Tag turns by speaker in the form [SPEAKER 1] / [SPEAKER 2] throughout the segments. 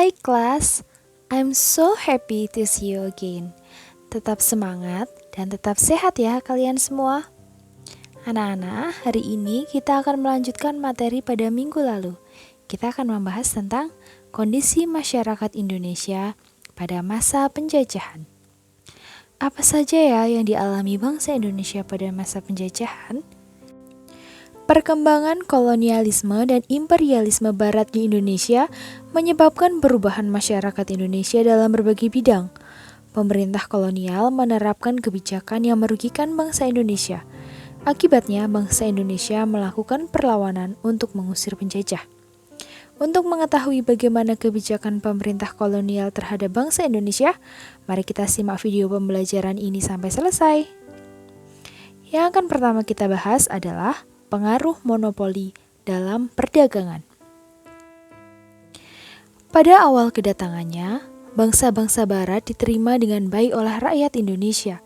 [SPEAKER 1] Hai kelas, I'm so happy to see you again. Tetap semangat dan tetap sehat ya kalian semua. Anak-anak, hari ini kita akan melanjutkan materi pada minggu lalu. Kita akan membahas tentang kondisi masyarakat Indonesia pada masa penjajahan. Apa saja ya yang dialami bangsa Indonesia pada masa penjajahan? Perkembangan kolonialisme dan imperialisme barat di Indonesia menyebabkan perubahan masyarakat Indonesia dalam berbagai bidang. Pemerintah kolonial menerapkan kebijakan yang merugikan bangsa Indonesia. Akibatnya, bangsa Indonesia melakukan perlawanan untuk mengusir penjajah. Untuk mengetahui bagaimana kebijakan pemerintah kolonial terhadap bangsa Indonesia, mari kita simak video pembelajaran ini sampai selesai. Yang akan pertama kita bahas adalah pengaruh monopoli dalam perdagangan. Pada awal kedatangannya, bangsa-bangsa barat diterima dengan baik oleh rakyat Indonesia.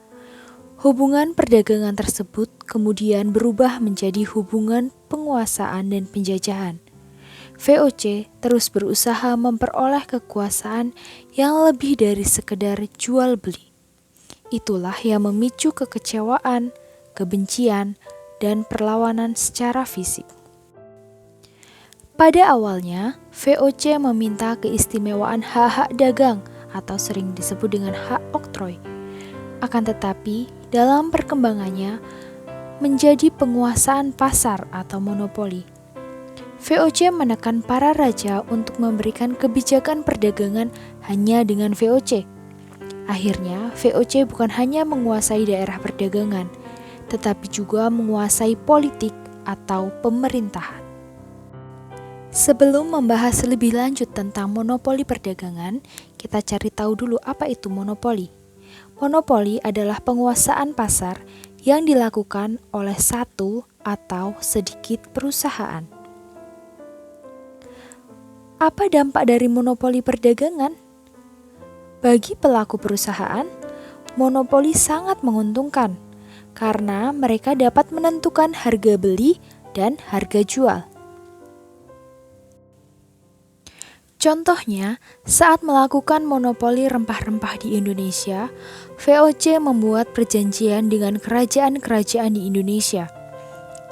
[SPEAKER 1] Hubungan perdagangan tersebut kemudian berubah menjadi hubungan penguasaan dan penjajahan. VOC terus berusaha memperoleh kekuasaan yang lebih dari sekedar jual beli. Itulah yang memicu kekecewaan, kebencian, dan perlawanan secara fisik. Pada awalnya, VOC meminta keistimewaan hak-hak dagang atau sering disebut dengan hak oktroy. Akan tetapi, dalam perkembangannya menjadi penguasaan pasar atau monopoli. VOC menekan para raja untuk memberikan kebijakan perdagangan hanya dengan VOC. Akhirnya, VOC bukan hanya menguasai daerah perdagangan, tetapi juga menguasai politik atau pemerintahan. Sebelum membahas lebih lanjut tentang monopoli perdagangan, kita cari tahu dulu apa itu monopoli. Monopoli adalah penguasaan pasar yang dilakukan oleh satu atau sedikit perusahaan. Apa dampak dari monopoli perdagangan? Bagi pelaku perusahaan, monopoli sangat menguntungkan karena mereka dapat menentukan harga beli dan harga jual. Contohnya, saat melakukan monopoli rempah-rempah di Indonesia, VOC membuat perjanjian dengan kerajaan-kerajaan di Indonesia.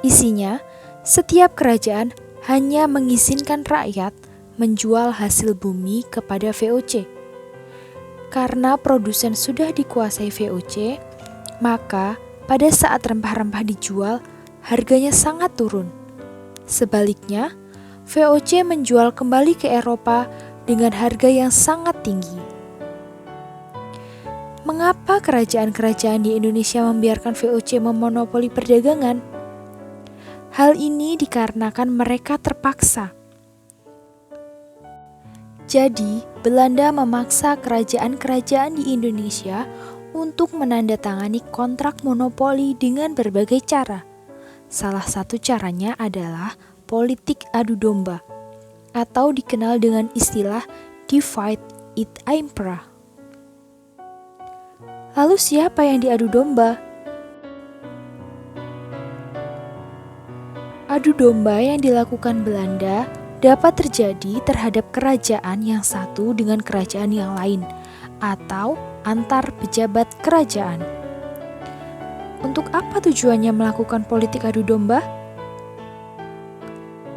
[SPEAKER 1] Isinya, setiap kerajaan hanya mengizinkan rakyat menjual hasil bumi kepada VOC. Karena produsen sudah dikuasai VOC, maka pada saat rempah-rempah dijual, harganya sangat turun. Sebaliknya, VOC menjual kembali ke Eropa dengan harga yang sangat tinggi. Mengapa kerajaan-kerajaan di Indonesia membiarkan VOC memonopoli perdagangan? Hal ini dikarenakan mereka terpaksa. Jadi, Belanda memaksa kerajaan-kerajaan di Indonesia untuk menandatangani kontrak monopoli dengan berbagai cara. Salah satu caranya adalah politik adu domba, atau dikenal dengan istilah divide et impera. Lalu siapa yang diadu domba? Adu domba yang dilakukan Belanda dapat terjadi terhadap kerajaan yang satu dengan kerajaan yang lain, atau antar pejabat kerajaan. Untuk apa tujuannya melakukan politik adu domba?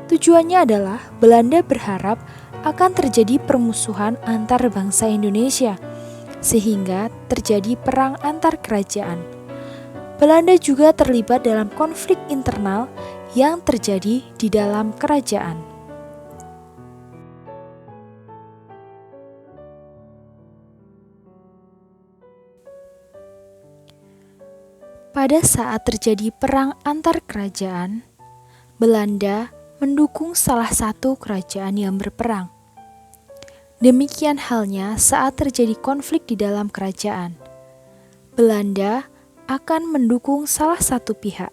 [SPEAKER 1] Tujuannya adalah Belanda berharap akan terjadi permusuhan antar bangsa Indonesia, sehingga terjadi perang antar kerajaan. Belanda juga terlibat dalam konflik internal yang terjadi di dalam kerajaan. Pada saat terjadi perang antar kerajaan, Belanda mendukung salah satu kerajaan yang berperang. Demikian halnya saat terjadi konflik di dalam kerajaan. Belanda akan mendukung salah satu pihak.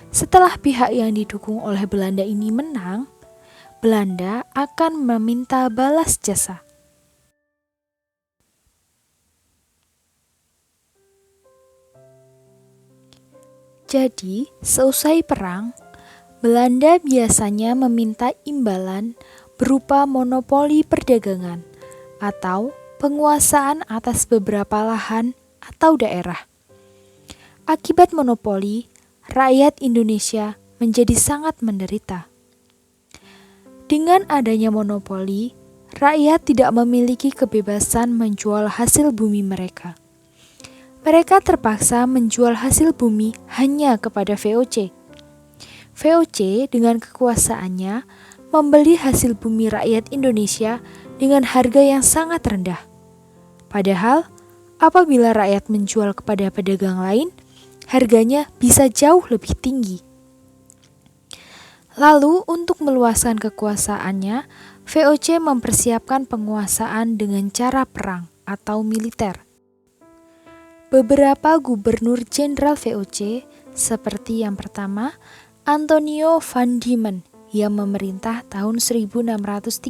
[SPEAKER 1] Setelah pihak yang didukung oleh Belanda ini menang, Belanda akan meminta balas jasa. Jadi, seusai perang, Belanda biasanya meminta imbalan berupa monopoli perdagangan atau penguasaan atas beberapa lahan atau daerah. Akibat monopoli, rakyat Indonesia menjadi sangat menderita. Dengan adanya monopoli, rakyat tidak memiliki kebebasan menjual hasil bumi mereka. Mereka terpaksa menjual hasil bumi hanya kepada VOC. VOC dengan kekuasaannya membeli hasil bumi rakyat Indonesia dengan harga yang sangat rendah. Padahal, apabila rakyat menjual kepada pedagang lain, harganya bisa jauh lebih tinggi. Lalu, untuk meluaskan kekuasaannya, VOC mempersiapkan penguasaan dengan cara perang atau militer. Beberapa gubernur jenderal VOC, seperti yang pertama, Antonio van Diemen yang memerintah tahun 1635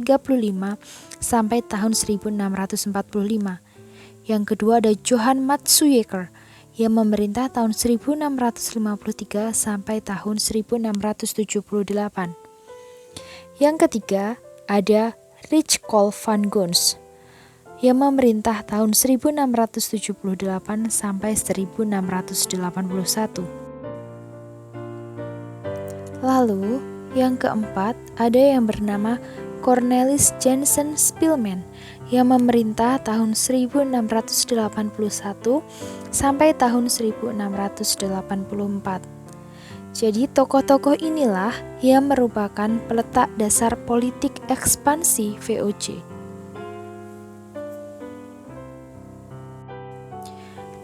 [SPEAKER 1] sampai tahun 1645. Yang kedua ada Johan Matsuyker yang memerintah tahun 1653 sampai tahun 1678. Yang ketiga ada Richcol van Gons yang memerintah tahun 1678 sampai 1681. Lalu, yang keempat ada yang bernama Cornelis Jansen Spilman yang memerintah tahun 1681 sampai tahun 1684. Jadi tokoh-tokoh inilah yang merupakan peletak dasar politik ekspansi VOC.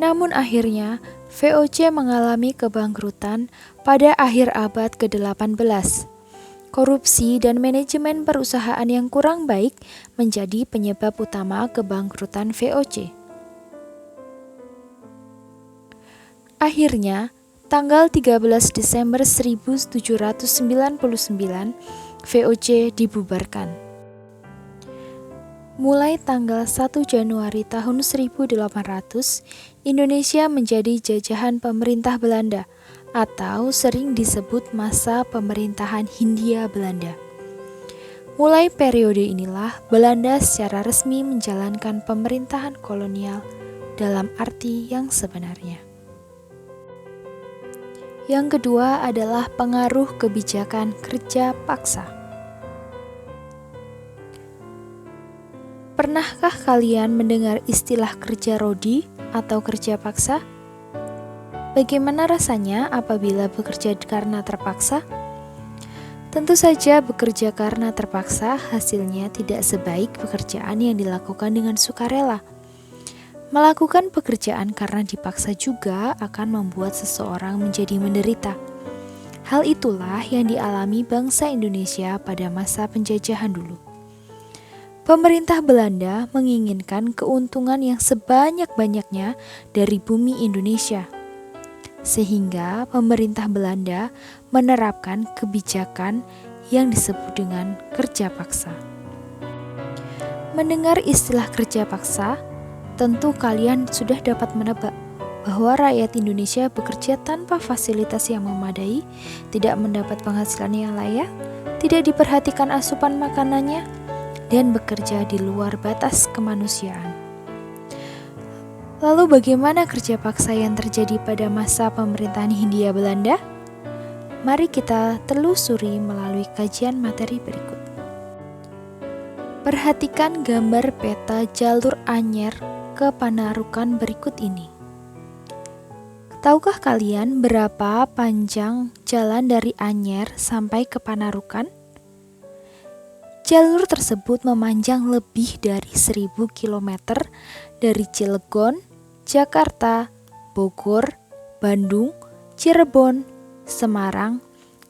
[SPEAKER 1] Namun akhirnya VOC mengalami kebangkrutan pada akhir abad ke-18. Korupsi dan manajemen perusahaan yang kurang baik menjadi penyebab utama kebangkrutan VOC. Akhirnya, tanggal 13 Desember 1799, VOC dibubarkan. Mulai tanggal 1 Januari tahun 1800, Indonesia menjadi jajahan pemerintah Belanda atau sering disebut masa pemerintahan Hindia Belanda. Mulai periode inilah Belanda secara resmi menjalankan pemerintahan kolonial dalam arti yang sebenarnya. Yang kedua adalah pengaruh kebijakan kerja paksa. Pernahkah kalian mendengar istilah kerja rodi atau kerja paksa? Bagaimana rasanya apabila bekerja karena terpaksa? Tentu saja bekerja karena terpaksa hasilnya tidak sebaik pekerjaan yang dilakukan dengan sukarela. Melakukan pekerjaan karena dipaksa juga akan membuat seseorang menjadi menderita. Hal itulah yang dialami bangsa Indonesia pada masa penjajahan dulu. Pemerintah Belanda menginginkan keuntungan yang sebanyak-banyaknya dari bumi Indonesia. Sehingga pemerintah Belanda menerapkan kebijakan yang disebut dengan kerja paksa. Mendengar istilah kerja paksa, tentu kalian sudah dapat menebak bahwa rakyat Indonesia bekerja tanpa fasilitas yang memadai, tidak mendapat penghasilan yang layak, tidak diperhatikan asupan makanannya, dan bekerja di luar batas kemanusiaan. Lalu bagaimana kerja paksa yang terjadi pada masa pemerintahan Hindia Belanda? Mari kita telusuri melalui kajian materi berikut. Perhatikan gambar peta jalur Anyer ke Panarukan berikut ini. Tahukah kalian berapa panjang jalan dari Anyer sampai ke Panarukan? Jalur tersebut memanjang lebih dari 1000 km dari Cilegon, Jakarta, Bogor, Bandung, Cirebon, Semarang,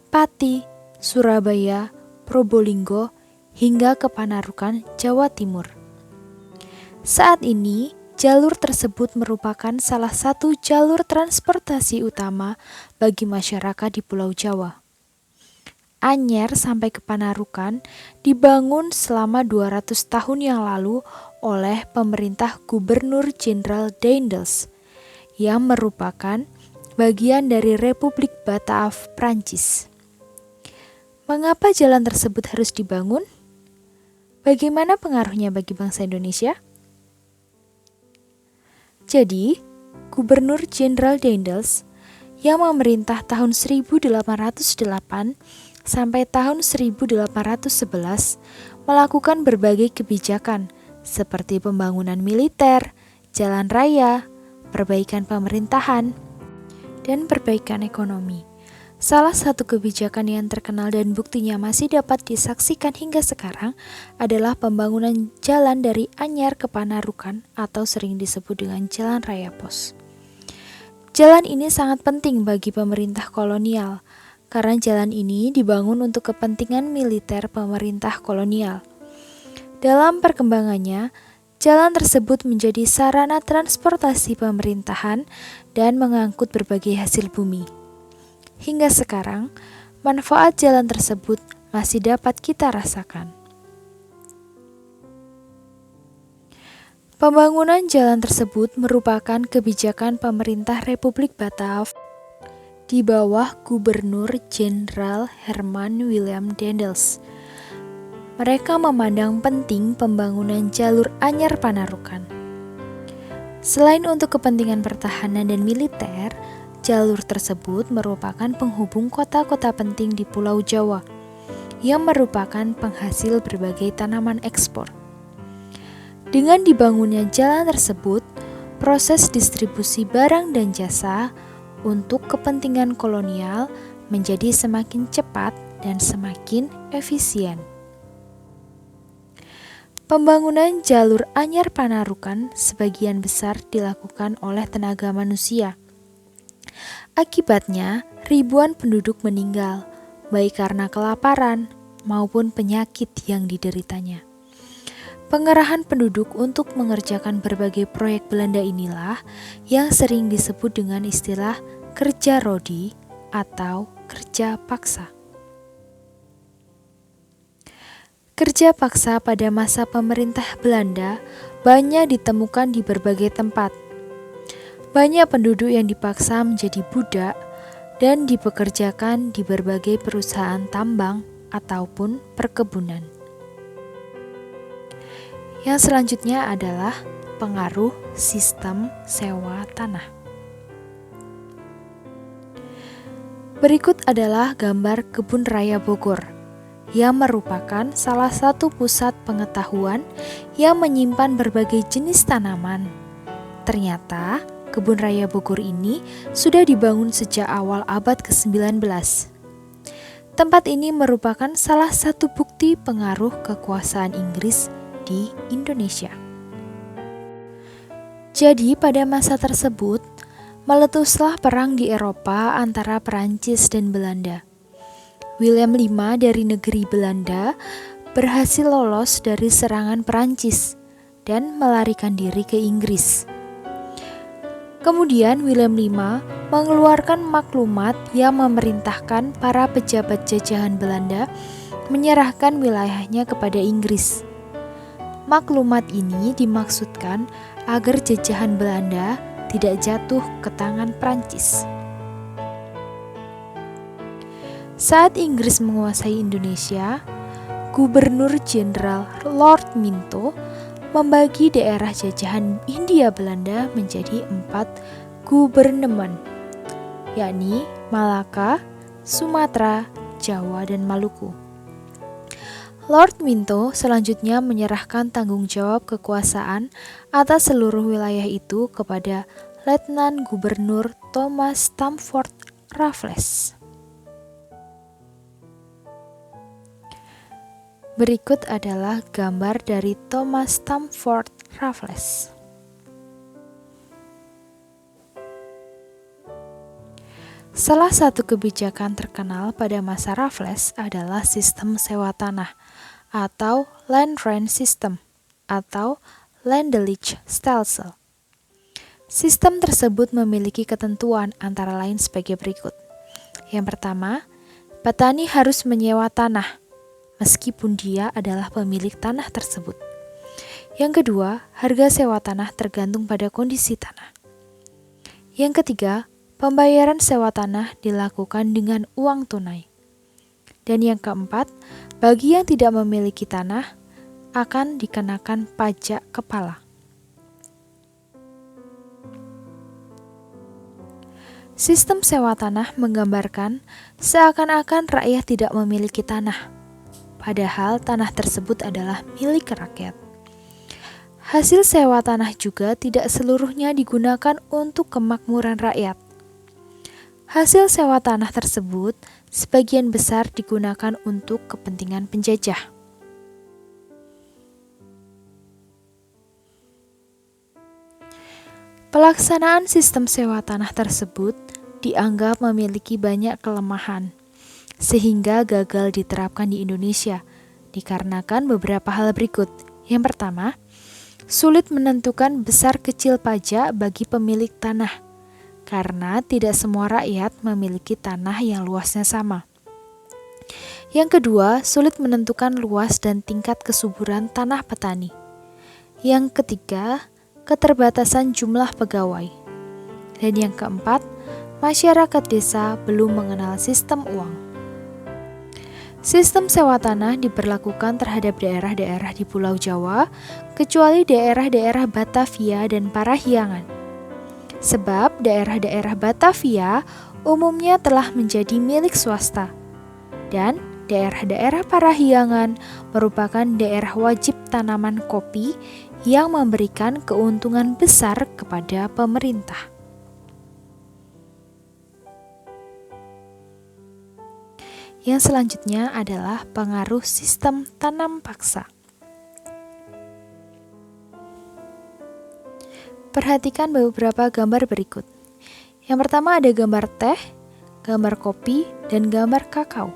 [SPEAKER 1] Pati, Surabaya, Probolinggo, hingga ke Panarukan, Jawa Timur. Saat ini, jalur tersebut merupakan salah satu jalur transportasi utama bagi masyarakat di Pulau Jawa. Anyer sampai ke Panarukan dibangun selama 200 tahun yang lalu oleh pemerintah Gubernur Jenderal Daendels yang merupakan bagian dari Republik Bataaf, Prancis. Mengapa jalan tersebut harus dibangun? Bagaimana pengaruhnya bagi bangsa Indonesia? Jadi, Gubernur Jenderal Daendels yang memerintah tahun 1808 sampai tahun 1811 melakukan berbagai kebijakan seperti pembangunan militer, jalan raya, perbaikan pemerintahan, dan perbaikan ekonomi. Salah satu kebijakan yang terkenal dan buktinya masih dapat disaksikan hingga sekarang adalah pembangunan jalan dari Anyar ke Panarukan atau sering disebut dengan Jalan Raya Pos. Jalan ini sangat penting bagi pemerintah kolonial, karena jalan ini dibangun untuk kepentingan militer pemerintah kolonial. Dalam perkembangannya, jalan tersebut menjadi sarana transportasi pemerintahan dan mengangkut berbagai hasil bumi. Hingga sekarang, manfaat jalan tersebut masih dapat kita rasakan. Pembangunan jalan tersebut merupakan kebijakan pemerintah Republik Batav di bawah Gubernur Jenderal Herman Willem Daendels. Mereka memandang penting pembangunan jalur Anyar Panarukan. Selain untuk kepentingan pertahanan dan militer, jalur tersebut merupakan penghubung kota-kota penting di Pulau Jawa yang merupakan penghasil berbagai tanaman ekspor. Dengan dibangunnya jalan tersebut, proses distribusi barang dan jasa untuk kepentingan kolonial menjadi semakin cepat dan semakin efisien. Pembangunan jalur Anyar Panarukan sebagian besar dilakukan oleh tenaga manusia. Akibatnya, ribuan penduduk meninggal, baik karena kelaparan maupun penyakit yang dideritanya. Pengerahan penduduk untuk mengerjakan berbagai proyek Belanda inilah yang sering disebut dengan istilah kerja rodi atau kerja paksa. Kerja paksa pada masa pemerintah Belanda banyak ditemukan di berbagai tempat. Banyak penduduk yang dipaksa menjadi budak dan dipekerjakan di berbagai perusahaan tambang ataupun perkebunan. Yang selanjutnya adalah pengaruh sistem sewa tanah. Berikut adalah gambar Kebun Raya Bogor, yang merupakan salah satu pusat pengetahuan yang menyimpan berbagai jenis tanaman. Ternyata, Kebun Raya Bogor ini sudah dibangun sejak awal abad ke-19. Tempat ini merupakan salah satu bukti pengaruh kekuasaan Inggris di Indonesia. Jadi pada masa tersebut, meletuslah perang di Eropa antara Perancis dan Belanda. William V dari negeri Belanda berhasil lolos dari serangan Perancis dan melarikan diri ke Inggris. Kemudian William V mengeluarkan maklumat yang memerintahkan para pejabat jajahan Belanda menyerahkan wilayahnya kepada Inggris. Maklumat ini dimaksudkan agar jajahan Belanda tidak jatuh ke tangan Prancis. Saat Inggris menguasai Indonesia, Gubernur Jenderal Lord Minto membagi daerah jajahan Hindia Belanda menjadi 4 gubernemen, yakni Malaka, Sumatera, Jawa, dan Maluku. Lord Minto selanjutnya menyerahkan tanggung jawab kekuasaan atas seluruh wilayah itu kepada Letnan Gubernur Thomas Stamford Raffles. Berikut adalah gambar dari Thomas Stamford Raffles. Salah satu kebijakan terkenal pada masa Raffles adalah sistem sewa tanah atau Land Rent System atau Ländliche Stelsel. Sistem tersebut memiliki ketentuan antara lain sebagai berikut. Yang pertama, petani harus menyewa tanah meskipun dia adalah pemilik tanah tersebut. Yang kedua, harga sewa tanah tergantung pada kondisi tanah. Yang ketiga, pembayaran sewa tanah dilakukan dengan uang tunai. Dan yang keempat, bagi yang tidak memiliki tanah, akan dikenakan pajak kepala. Sistem sewa tanah menggambarkan seakan-akan rakyat tidak memiliki tanah, padahal tanah tersebut adalah milik rakyat. Hasil sewa tanah juga tidak seluruhnya digunakan untuk kemakmuran rakyat. Hasil sewa tanah tersebut sebagian besar digunakan untuk kepentingan penjajah. Pelaksanaan sistem sewa tanah tersebut dianggap memiliki banyak kelemahan, sehingga gagal diterapkan di Indonesia, dikarenakan beberapa hal berikut. Yang pertama, sulit menentukan besar kecil pajak bagi pemilik tanah, karena tidak semua rakyat memiliki tanah yang luasnya sama. Yang kedua, sulit menentukan luas dan tingkat kesuburan tanah petani. Yang ketiga, keterbatasan jumlah pegawai. Dan yang keempat, masyarakat desa belum mengenal sistem uang. Sistem sewa tanah diberlakukan terhadap daerah-daerah di Pulau Jawa, kecuali daerah-daerah Batavia dan Parahyangan. Sebab daerah-daerah Batavia umumnya telah menjadi milik swasta, dan daerah-daerah Parahyangan merupakan daerah wajib tanaman kopi yang memberikan keuntungan besar kepada pemerintah. Yang selanjutnya adalah pengaruh sistem tanam paksa. Perhatikan beberapa gambar berikut. Yang pertama ada gambar teh, gambar kopi, dan gambar kakao.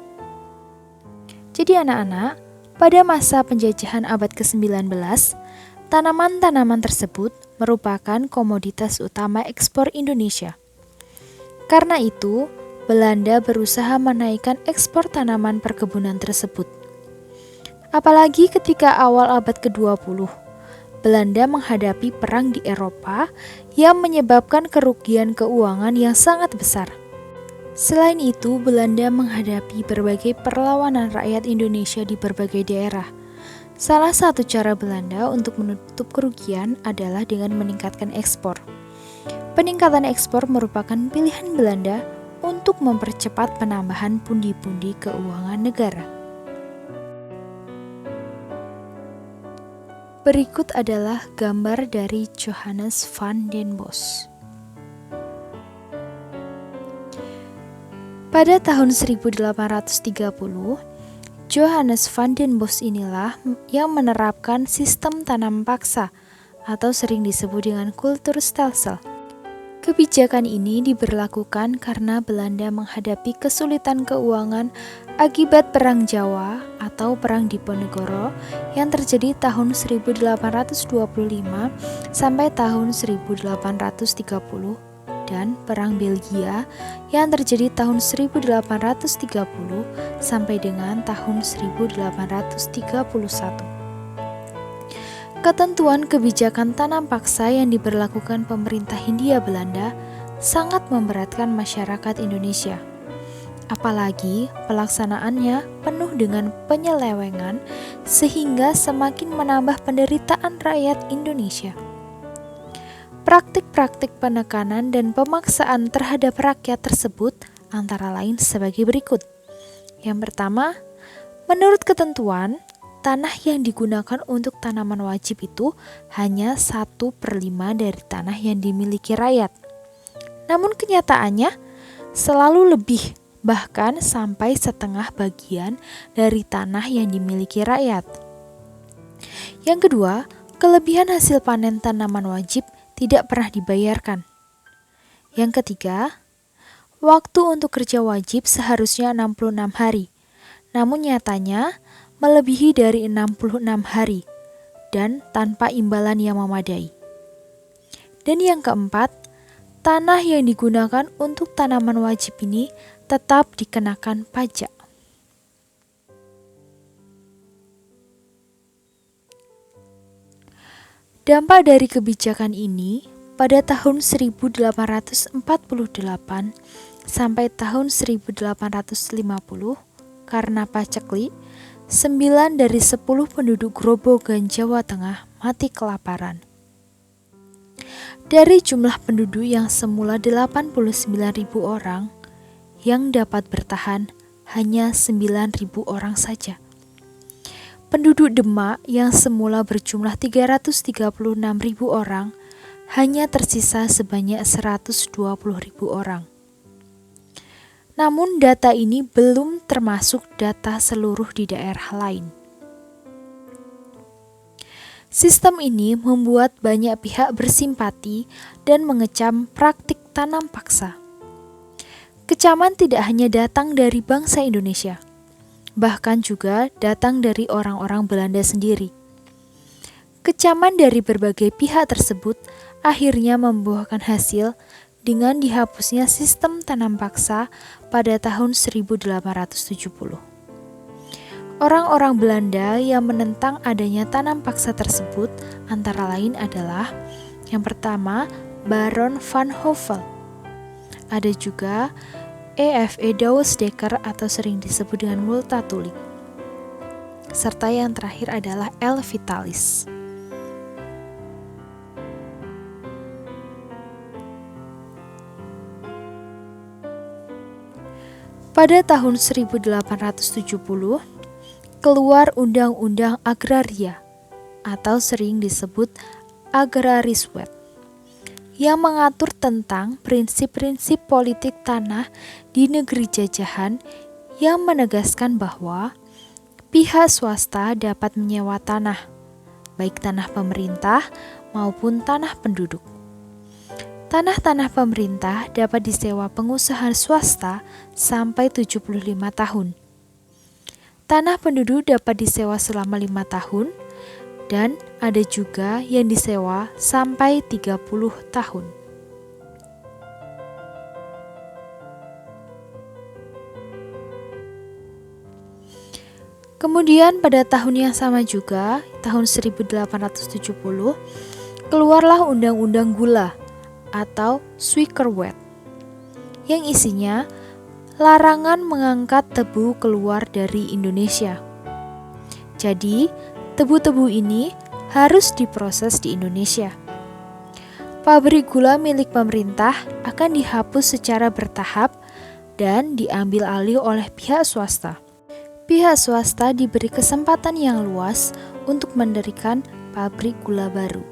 [SPEAKER 1] Jadi anak-anak, pada masa penjajahan abad ke-19, tanaman-tanaman tersebut merupakan komoditas utama ekspor Indonesia. Karena itu, Belanda berusaha menaikkan ekspor tanaman perkebunan tersebut. Apalagi ketika awal abad ke-20, Belanda menghadapi perang di Eropa yang menyebabkan kerugian keuangan yang sangat besar. Selain itu, Belanda menghadapi berbagai perlawanan rakyat Indonesia di berbagai daerah. Salah satu cara Belanda untuk menutup kerugian adalah dengan meningkatkan ekspor. Peningkatan ekspor merupakan pilihan Belanda untuk mempercepat penambahan pundi-pundi keuangan negara. Berikut adalah gambar dari Johannes van den Bosch. Pada tahun 1830, Johannes van den Bosch inilah yang menerapkan sistem tanam paksa atau sering disebut dengan kultur stelsel. Kebijakan ini diberlakukan karena Belanda menghadapi kesulitan keuangan akibat Perang Jawa atau Perang Diponegoro yang terjadi tahun 1825 sampai tahun 1830 dan Perang Belgia yang terjadi tahun 1830 sampai dengan tahun 1831. Ketentuan kebijakan tanam paksa yang diberlakukan pemerintah Hindia Belanda sangat memberatkan masyarakat Indonesia. Apalagi pelaksanaannya penuh dengan penyelewengan sehingga semakin menambah penderitaan rakyat Indonesia. Praktik-praktik penekanan dan pemaksaan terhadap rakyat tersebut antara lain sebagai berikut. Yang pertama, menurut ketentuan, tanah yang digunakan untuk tanaman wajib itu hanya 1/5 dari tanah yang dimiliki rakyat. Namun kenyataannya selalu lebih, bahkan sampai setengah bagian dari tanah yang dimiliki rakyat. Yang kedua, kelebihan hasil panen tanaman wajib tidak pernah dibayarkan. Yang ketiga, waktu untuk kerja wajib seharusnya 66 hari, namun nyatanya melebihi dari 66 hari dan tanpa imbalan yang memadai. Dan yang keempat, tanah yang digunakan untuk tanaman wajib ini tetap dikenakan pajak. Dampak dari kebijakan ini pada tahun 1848 sampai tahun 1850 karena paceklik, 9 dari 10 penduduk Grobogan, Jawa Tengah mati kelaparan. Dari jumlah penduduk yang semula 89.000 orang, yang dapat bertahan hanya 9.000 orang saja. Penduduk Demak yang semula berjumlah 336.000 orang, hanya tersisa sebanyak 120.000 orang. Namun data ini belum termasuk data seluruh di daerah lain. Sistem ini membuat banyak pihak bersimpati dan mengecam praktik tanam paksa. Kecaman tidak hanya datang dari bangsa Indonesia, bahkan juga datang dari orang-orang Belanda sendiri. Kecaman dari berbagai pihak tersebut akhirnya membuahkan hasil dengan dihapusnya sistem tanam paksa pada tahun 1870. Orang-orang Belanda yang menentang adanya tanam paksa tersebut antara lain adalah yang pertama Baron van Hove. Ada juga E.F.E. Douwes-Dekker atau sering disebut dengan Multatuli. Serta yang terakhir adalah L. Vitalis. Pada tahun 1870, keluar Undang-Undang Agraria atau sering disebut Agrariswet yang mengatur tentang prinsip-prinsip politik tanah di negeri jajahan yang menegaskan bahwa pihak swasta dapat menyewa tanah, baik tanah pemerintah maupun tanah penduduk. Tanah-tanah pemerintah dapat disewa pengusaha swasta sampai 75 tahun. Tanah penduduk dapat disewa selama 5 tahun, dan ada juga yang disewa sampai 30 tahun. Kemudian pada tahun yang sama juga, tahun 1870, keluarlah Undang-Undang Gula atau Suikerwet yang isinya larangan mengangkat tebu keluar dari Indonesia. Jadi, tebu-tebu ini harus diproses di Indonesia. Pabrik gula milik pemerintah akan dihapus secara bertahap dan diambil alih oleh pihak swasta. Pihak swasta diberi kesempatan yang luas untuk mendirikan pabrik gula baru.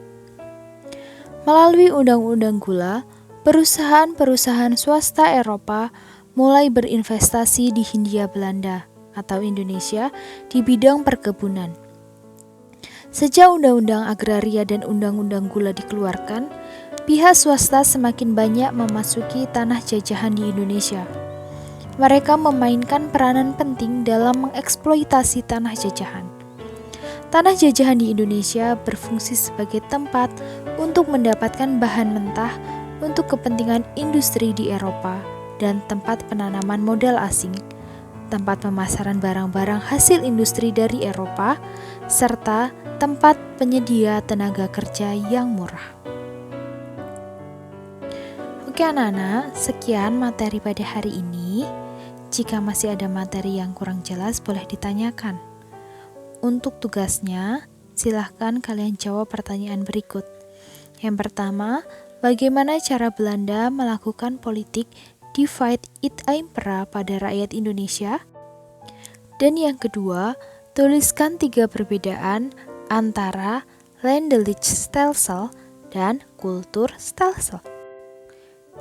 [SPEAKER 1] Melalui Undang-Undang Gula, perusahaan-perusahaan swasta Eropa mulai berinvestasi di Hindia Belanda atau Indonesia di bidang perkebunan. Sejak Undang-Undang Agraria dan Undang-Undang Gula dikeluarkan, pihak swasta semakin banyak memasuki tanah jajahan di Indonesia. Mereka memainkan peranan penting dalam mengeksploitasi tanah jajahan. Tanah jajahan di Indonesia berfungsi sebagai tempat untuk mendapatkan bahan mentah untuk kepentingan industri di Eropa dan tempat penanaman modal asing, tempat pemasaran barang-barang hasil industri dari Eropa, serta tempat penyedia tenaga kerja yang murah. Oke anak-anak, sekian materi pada hari ini. Jika masih ada materi yang kurang jelas, boleh ditanyakan. Untuk tugasnya, silahkan kalian jawab pertanyaan berikut. Yang pertama, bagaimana cara Belanda melakukan politik divide et impera pada rakyat Indonesia? Dan yang kedua, tuliskan 3 perbedaan antara Landelijk stelsel dan kultur stelsel.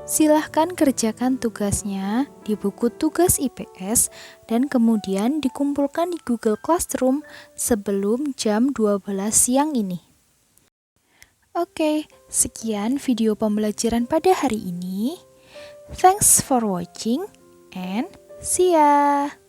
[SPEAKER 1] Silahkan kerjakan tugasnya di buku tugas IPS dan kemudian dikumpulkan di Google Classroom sebelum jam 12 siang ini. Oke, sekian video pembelajaran pada hari ini. Thanks for watching and see ya!